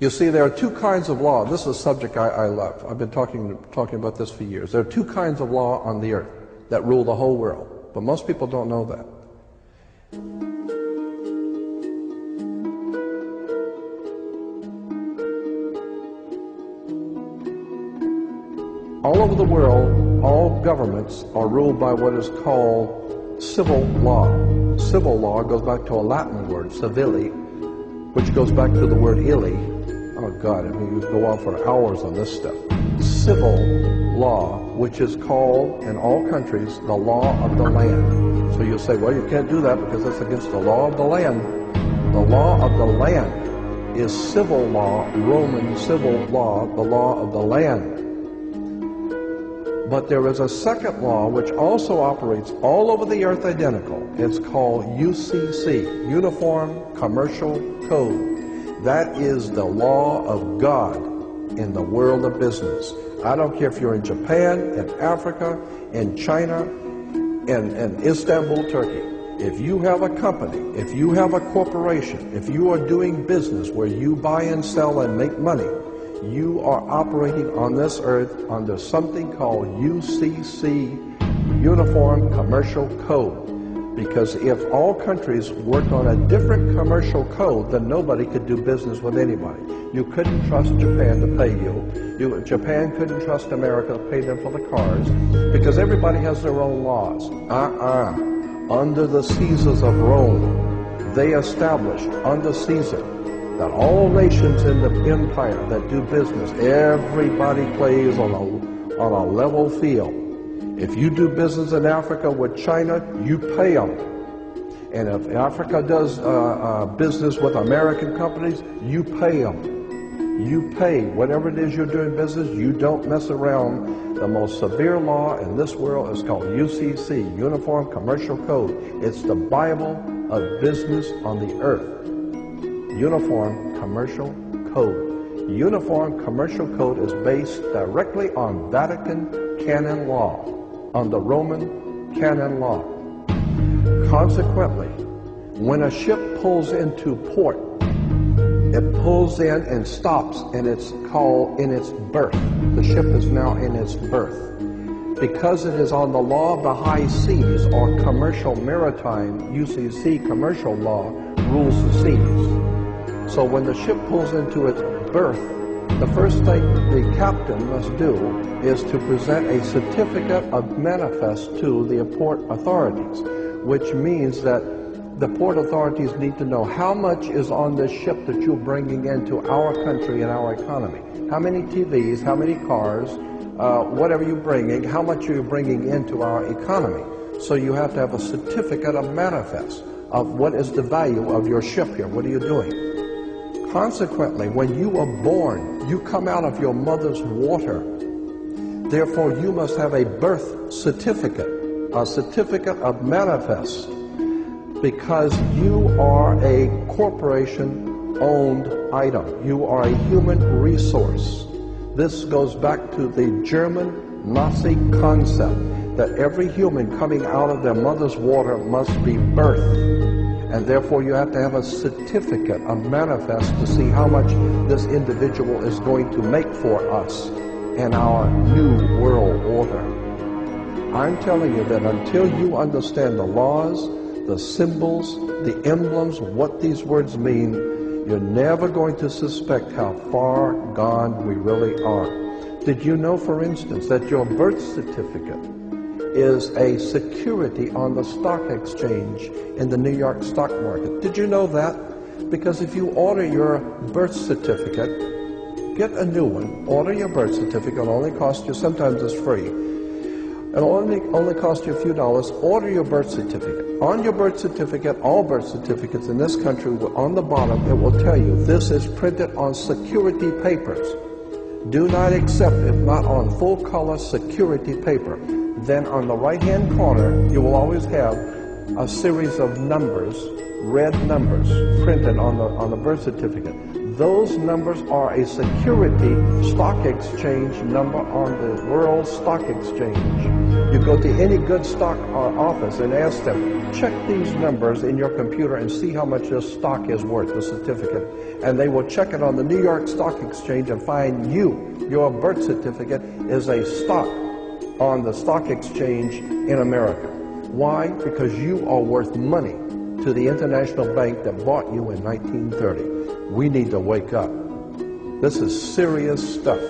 You see, there are two kinds of law. This is a subject I love. I've been talking about this for years. There are two kinds of law on the earth that rule the whole world, but most people don't know that. All over the world, all governments are ruled by what is called civil law. Civil law goes back to a Latin word, civili, which goes back to the word illy. Oh God, I mean, you go on for hours on this stuff. Civil law, which is called in all countries the law of the land. So you'll say, well, you can't do that because that's against the law of the land. The law of the land is civil law, Roman civil law, the law of the land. But there is a second law which also operates all over the earth identical. It's called UCC, Uniform Commercial Code. That is the law of God in the world of business. I don't care if you're in Japan, in Africa, in China, in Istanbul, Turkey. If you have a company, if you have a corporation, if you are doing business where you buy and sell and make money, you are operating on this earth under something called UCC, Uniform Commercial Code. Because if all countries worked on a different commercial code, then nobody could do business with anybody. You couldn't trust Japan to pay you. Japan couldn't trust America to pay them for the cars, because everybody has their own laws. Under the Caesars of Rome, they established under Caesar that all nations in the empire that do business, everybody plays on a level field. If you do business in Africa with China, you pay them. And if Africa does business with American companies, you pay them. You pay whatever it is you're doing business. You don't mess around. The most severe law in this world is called UCC, Uniform Commercial Code. It's the Bible of business on the earth. Uniform Commercial Code. Uniform Commercial Code is based directly on Vatican canon law, on the Roman canon law. Consequently, when a ship pulls into port, it pulls in and stops, and it's called in its berth. The ship is now in its berth. Because it is on the law of the high seas, or commercial maritime, UCC commercial law rules the seas. So when the ship pulls into its berth, the first thing the captain must do is to present a certificate of manifest to the port authorities, which means that the port authorities need to know how much is on this ship that you're bringing into our country and our economy. How many TVs, how many cars, whatever you're bringing, how much are you bringing into our economy? So you have to have a certificate of manifest of what is the value of your ship here. What are you doing? Consequently, when you are born, you come out of your mother's water. Therefore, you must have a birth certificate, a certificate of manifest, because you are a corporation-owned item. You are a human resource. This goes back to the German Nazi concept that every human coming out of their mother's water must be birthed. And therefore you have to have a certificate, a manifest, to see how much this individual is going to make for us in our new world order. I'm telling you that until you understand the laws, the symbols, the emblems, what these words mean, you're never going to suspect how far gone we really are. Did you know, for instance, that your birth certificate is a security on the stock exchange in the New York stock market? Did you know that? Because if you order your birth certificate, get a new one, order your birth certificate, it'll only cost you, sometimes it's free, it'll only cost you a few dollars. Order your birth certificate. On your birth certificate, all birth certificates in this country, on the bottom, it will tell you this is printed on security papers. Do not accept it not on full color security paper. Then on the right-hand corner, you will always have a series of numbers, red numbers, printed on the birth certificate. Those numbers are a security stock exchange number on the World Stock Exchange. You go to any good stock office and ask them, check these numbers in your computer and see how much your stock is worth, the certificate. And they will check it on the New York Stock Exchange and find your birth certificate is a stock on the stock exchange in America. Why? Because you are worth money to the international bank that bought you in 1930. We need to wake up. This is serious stuff.